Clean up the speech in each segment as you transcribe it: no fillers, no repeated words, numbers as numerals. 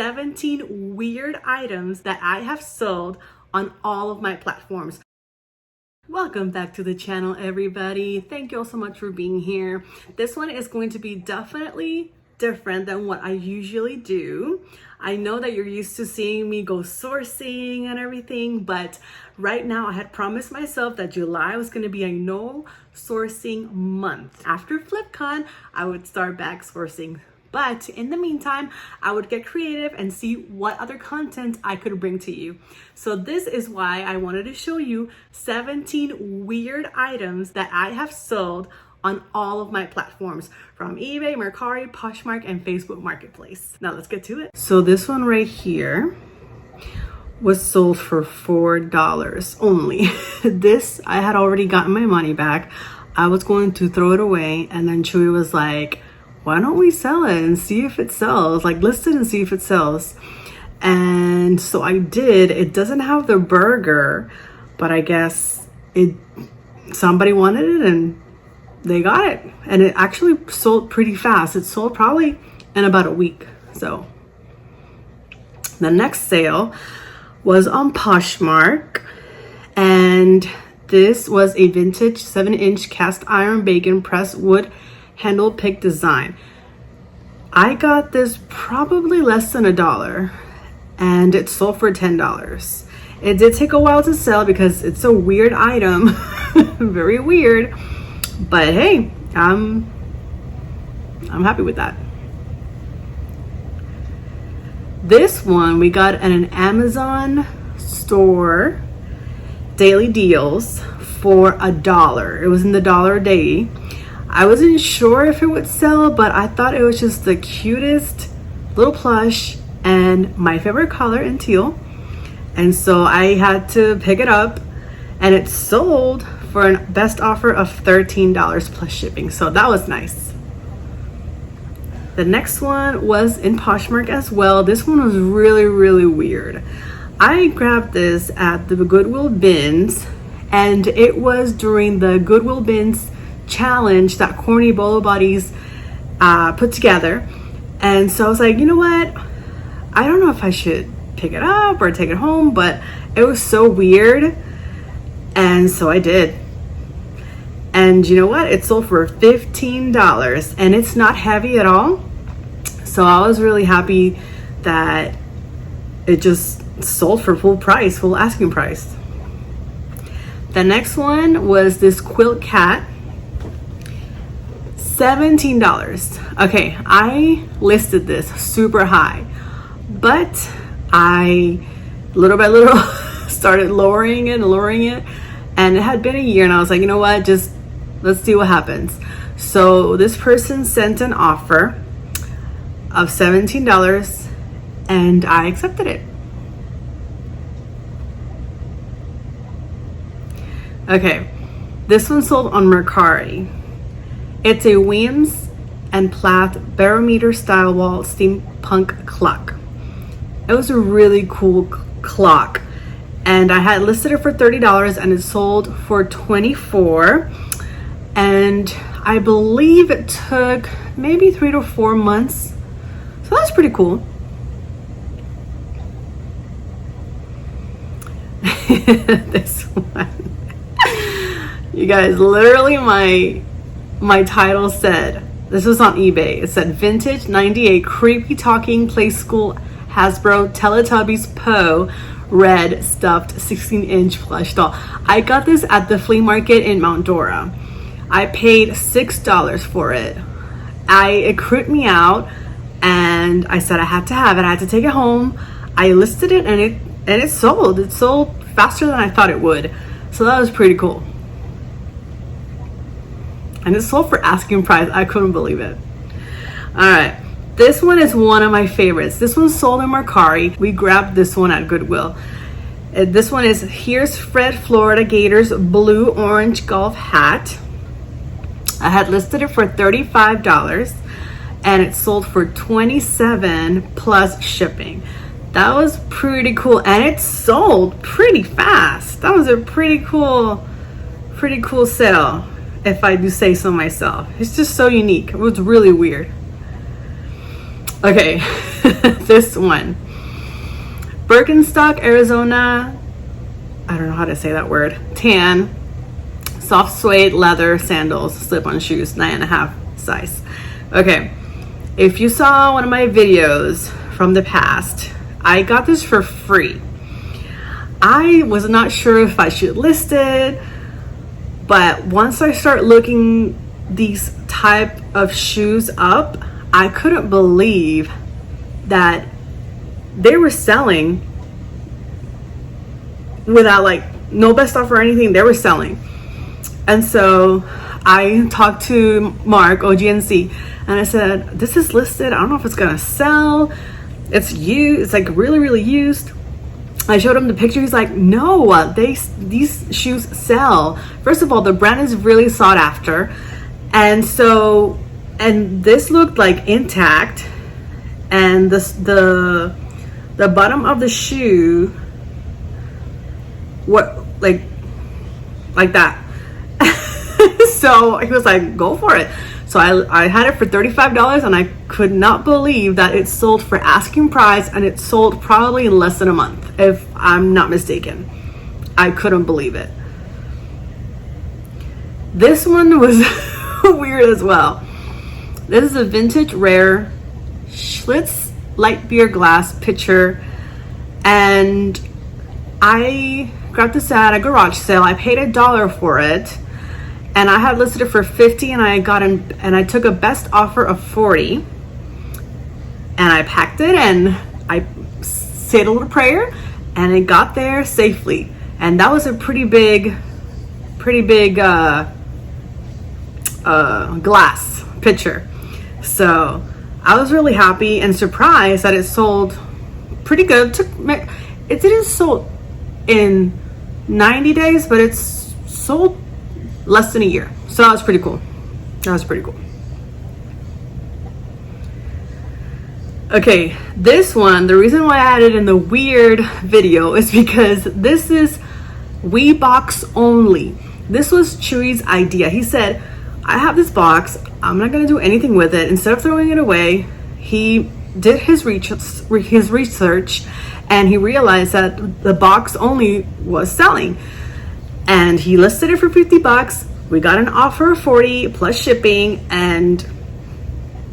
17 weird items that I have sold on all of my platforms. Welcome back to the channel, everybody. Thank you all so much for being here. This one is going to be definitely different than what I usually do. I know that you're used to seeing me go sourcing and everything, but right now I had promised myself that July was going to be a no sourcing month. After FLYPCon, I would start back sourcing. But in the meantime, I would get creative and see what other content I could bring to you. So this is why I wanted to show you 17 weird items that I have sold on all of my platforms, from eBay, Mercari, Poshmark, and Facebook Marketplace. Now let's get to it. So this one right here was sold for $4 only. This, I had already gotten my money back. I was going to throw it away, and then Chewy was like, why don't we sell it and see if it sells? Like, list it and see if it sells. And so I did. It doesn't have the burger, but I guess somebody wanted it and they got it. And it actually sold pretty fast. It sold probably in about a week. So the next sale was on Poshmark, and this was a vintage 7-inch cast iron bacon press wood handle pick design. I got this probably less than $1, and it sold for $10. It did take a while to sell because it's a weird item. Very weird, but hey, I'm happy with that. This one we got at an Amazon store daily deals for $1. It was in the dollar a day. I wasn't sure if it would sell, but I thought it was just the cutest little plush and my favorite color in teal. And so I had to pick it up, and it sold for a best offer of $13 plus shipping. So that was nice. The next one was in Poshmark as well. This one was really, really weird. I grabbed this at the Goodwill bins, and it was during the Goodwill bins challenge that Corny Bolo Bodies put together. And so I was like, you know what, I don't know if I should pick it up or take it home, but it was so weird, and so I did. And you know what, it sold for $15, and it's not heavy at all. So I was really happy that it just sold for full price, full asking price. The next one was this quilt cat, $17. Okay, I listed this super high, but I little by little started lowering it, and it had been a year, and I was like, you know what, just let's see what happens. So this person sent an offer of $17, and I accepted it. Okay, this one sold on Mercari. It's a Williams and Plath barometer style wall steampunk clock. It was a really cool clock, and I had listed it for $30, and it sold for $24. And I believe it took maybe 3 to 4 months. So that's pretty cool. This one. You guys, literally my title said, this was on eBay, it said vintage 98 creepy talking play school Hasbro Teletubbies Poe red stuffed 16-inch plush doll. I got this at the flea market in Mount Dora. I paid $6 for it. It creeped me out, and I said I had to have it. I had to take it home. I listed it, and it sold. It sold faster than I thought it would. So that was pretty cool. And it sold for asking price. I couldn't believe it. All right, this one is one of my favorites. This one sold in Mercari. We grabbed this one at Goodwill. This one is Here's Fred Florida Gators blue orange golf hat. I had listed it for $35, and it sold for $27 plus shipping. That was pretty cool, and it sold pretty fast. That was a pretty cool sale, if I do say so myself. It's just so unique. It was really weird. Okay, this one. Birkenstock Arizona, I don't know how to say that word, tan, soft suede leather sandals, slip-on shoes, 9.5 size. Okay, if you saw one of my videos from the past, I got this for free. I was not sure if I should list it, but once I start looking these type of shoes up, I couldn't believe that they were selling without like no best offer or anything. They were selling. And so I talked to Mark, OGNC, and I said, this is listed. I don't know if it's gonna sell. It's used. It's like really used. I showed him the picture. He's like, no, these shoes sell. First of all, the brand is really sought after. And so, and this looked like intact. And the bottom of the shoe, like that. So he was like, go for it. So I had it for $35, and I could not believe that it sold for asking price, and it sold probably in less than a month, if I'm not mistaken. I couldn't believe it. This one was weird as well. This is a vintage rare Schlitz light beer glass pitcher, and I grabbed this at a garage sale. I paid $1 for it, and I had listed it for $50, and I took a best offer of $40, and I packed it, and I said a little prayer, and it got there safely. And that was a pretty big glass pitcher. So I was really happy and surprised that it sold pretty good. It didn't sold in 90 days, but it's sold less than a year. So that was pretty cool. Okay, this one, the reason why I added in the weird video is because this is Wii Box Only. This was Chewy's idea. He said, I have this box, I'm not gonna do anything with it. Instead of throwing it away, he did his research, and he realized that the box only was selling. And he listed it for $50. We got an offer of $40 plus shipping, and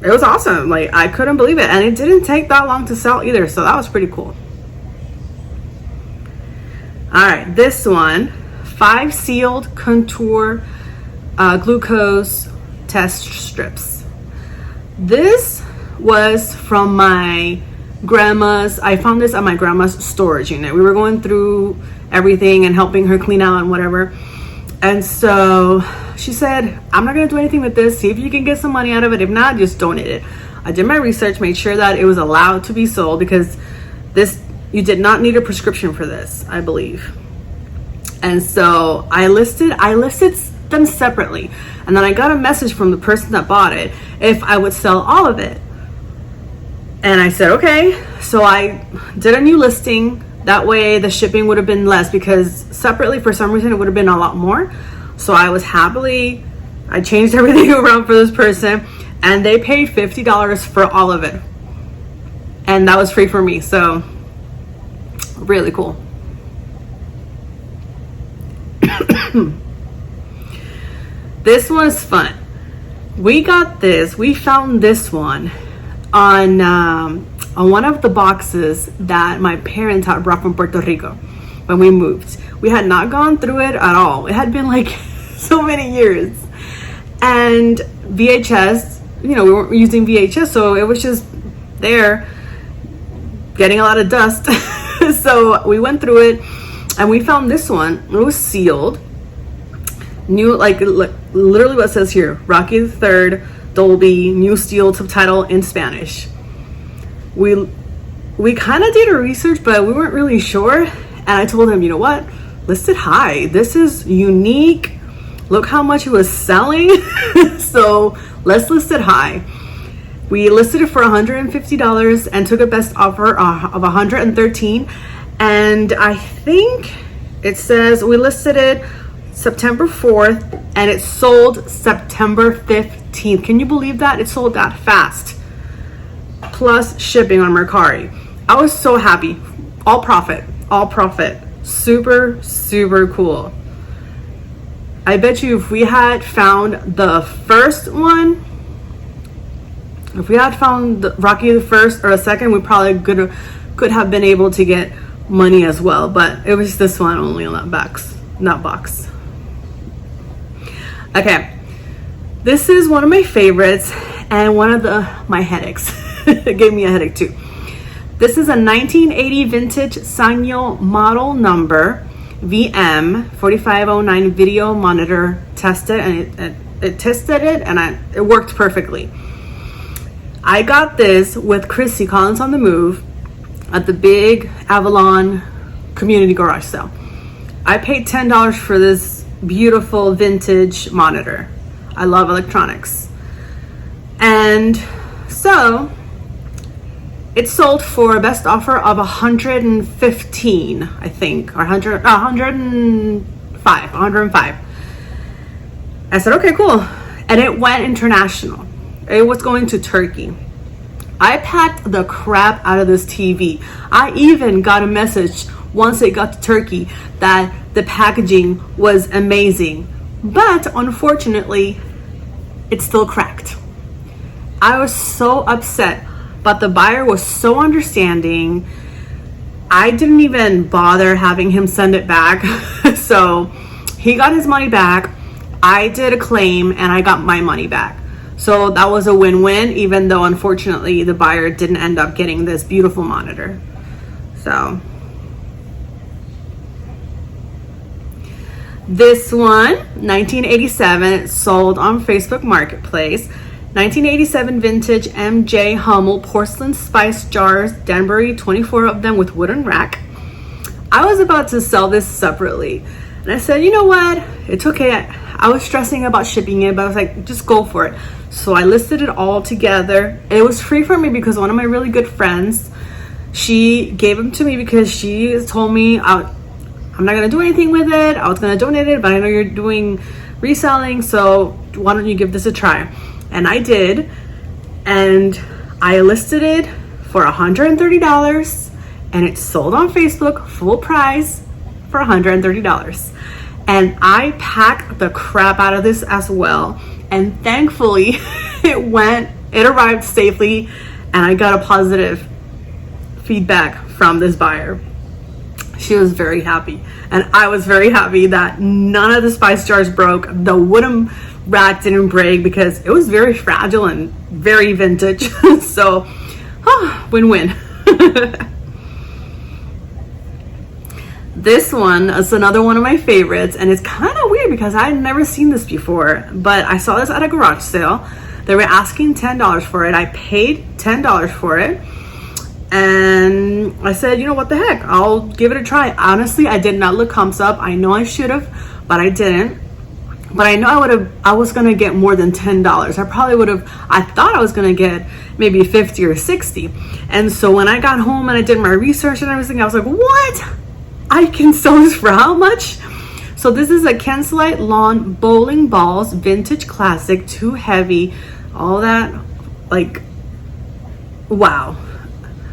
it was awesome. Like, I couldn't believe it. And it didn't take that long to sell either, so that was pretty cool. All right, this one, 5 sealed contour glucose test strips. This was from my grandma's. I found this at my grandma's storage unit. We were going through everything and helping her clean out and whatever. And so she said, I'm not gonna do anything with this. See if you can get some money out of it. If not, just donate it. I did my research, made sure that it was allowed to be sold, because this, you did not need a prescription for this, I believe. And so I listed them separately. And then I got a message from the person that bought it if I would sell all of it. And I said, okay. So I did a new listing. That way the shipping would have been less, because separately for some reason it would have been a lot more. So I changed everything around for this person, and they paid $50 for all of it. And that was free for me. So really cool. This was fun. We found this one on one of the boxes that my parents had brought from Puerto Rico when we moved. We had not gone through it at all. It had been like so many years. And VHS, we weren't using VHS, so it was just there getting a lot of dust. So we went through it, and we found this one. It was sealed. New, like literally what it says here, Rocky III, Dolby, new steel subtitle in Spanish. We kind of did a research, but we weren't really sure. And I told him, you know what? List it high. This is unique. Look how much it was selling. So let's list it high. We listed it for $150 and took a best offer of $113. And I think it says we listed it September 4th and it sold September 15th. Can you believe that? It sold that fast. plus shipping on Mercari. I was so happy. All profit, all profit. Super, super cool. I bet you if we had found the first one, if we had found Rocky the first or the second, we probably could have been able to get money as well, but it was this one only on that box. Okay, this is one of my favorites and one of my headaches. It gave me a headache too. This is a 1980 vintage Sanyo model number VM 4509 video monitor tested, and it tested it and it worked perfectly. I got this with Chrissy Collins on the Move at the big Avalon community garage sale. I paid $10 for this beautiful vintage monitor. I love electronics. And so it sold for a best offer of 115, I think, or 105. I said, okay, cool. And it went international. It was going to Turkey. I packed the crap out of this TV. I even got a message once it got to Turkey that the packaging was amazing. But unfortunately, it still cracked. I was so upset, but the buyer was so understanding. I didn't even bother having him send it back. So he got his money back. I did a claim and I got my money back. So that was a win-win, even though unfortunately the buyer didn't end up getting this beautiful monitor. So this one, 1987, sold on Facebook Marketplace. 1987 vintage MJ Hummel porcelain spice jars, Danbury, 24 of them with wooden rack. I was about to sell this separately, and I said, you know what? It's okay. I was stressing about shipping it, but I was like, just go for it. So I listed it all together. It was free for me because one of my really good friends, she gave them to me because she told me I'm not gonna do anything with it. I was gonna donate it, but I know you're doing reselling, so why don't you give this a try? And I did, and I listed it for $130, and it sold on Facebook full price for $130. And I packed the crap out of this as well, and thankfully it arrived safely, and I got a positive feedback from this buyer. She was very happy, and I was very happy that none of the spice jars broke. The wooden rack didn't break because it was very fragile and very vintage. So win-win. This one is another one of my favorites, and it's kind of weird because I'd never seen this before, but I saw this at a garage sale. They were asking $10 for it. I paid $10 for it, and I said, you know what the heck, I'll give it a try. Honestly, I did not look comps up. I know I should have, but I didn't. But I know I was gonna get more than $10. I thought I was gonna get maybe 50 or 60. And so when I got home and I did my research and everything, I was like, what? I can sell this for how much? So this is a Kenslite Lawn bowling balls, vintage classic, too heavy, all that, like, wow.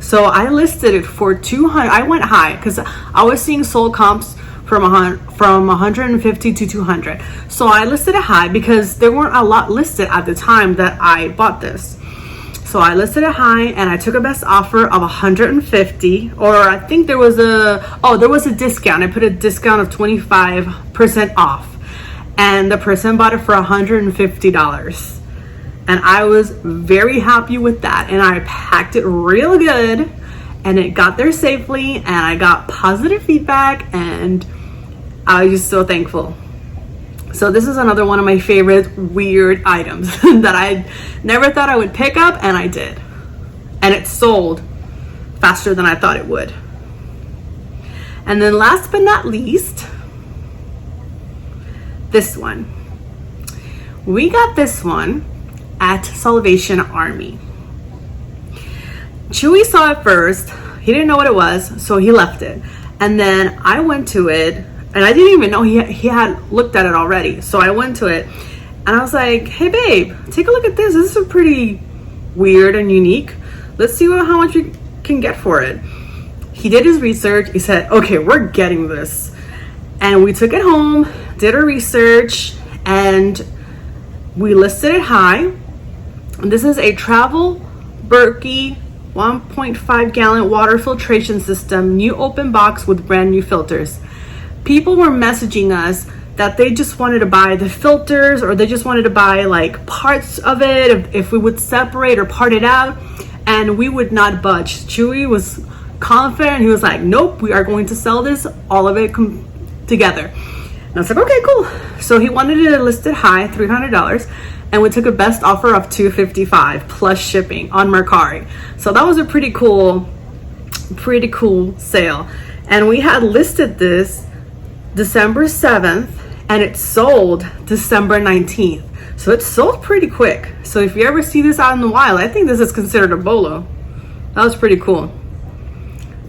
So I listed it for 200. I went high because I was seeing sold comps from 150 to 200. So I listed it high because there weren't a lot listed at the time that I bought this. So I listed it high, and I took a best offer of 150, or I think there was a discount. I put a discount of 25% off, and the person bought it for $150. And I was very happy with that, and I packed it real good, and it got there safely, and I got positive feedback, and I was just so thankful. So this is another one of my favorite weird items that I never thought I would pick up, and I did. And it sold faster than I thought it would. And then last but not least, this one. We got this one at Salvation Army. Chewy saw it first. He didn't know what it was, so he left it. And then I went to it, and I didn't even know he had looked at it already. So I went to it, and I was like, hey babe, take a look at this. This is pretty weird and unique. let's see how much we can get for it. He did his research. He said, okay, we're getting this. And we took it home, did our research, and we listed it high. And this is a travel Berkey 1.5 gallon water filtration system, new open box with brand new filters. People were messaging us that they just wanted to buy the filters, or they just wanted to buy like parts of it, if we would separate or part it out, and we would not budge. Chewy was confident. He was like, nope, we are going to sell this, all of it together. And I was like, okay, cool. So he wanted it listed high, $300, and we took a best offer of $255 plus shipping on Mercari. So that was a pretty cool sale. And we had listed this December 7th, and it sold December 19th. So it sold pretty quick. So if you ever see this out in the wild, I think this is considered a bolo. That was pretty cool.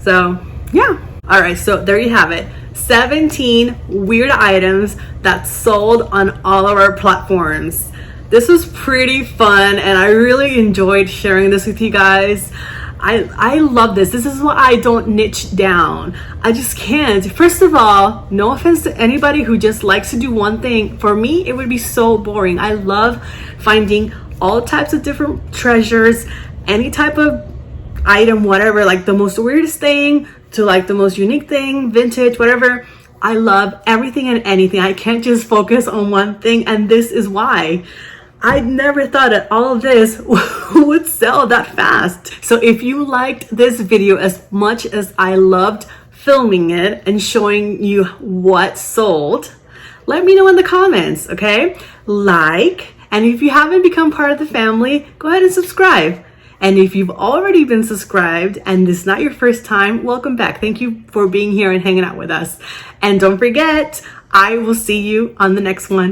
So yeah. All right, so there you have it. 17 weird items that sold on all of our platforms. This was pretty fun, and I really enjoyed sharing this with you guys. I love this. This is why I don't niche down. I just can't. First of all, no offense to anybody who just likes to do one thing. For me, it would be so boring. I love finding all types of different treasures, any type of item, whatever, like the most weirdest thing to like the most unique thing, vintage, whatever. I love everything and anything. I can't just focus on one thing, and this is why. I never thought that all of this would sell that fast. So if you liked this video as much as I loved filming it and showing you what sold, let me know in the comments, okay? Like, and if you haven't become part of the family, go ahead and subscribe. And if you've already been subscribed and this is not your first time, welcome back. Thank you for being here and hanging out with us. And don't forget, I will see you on the next one.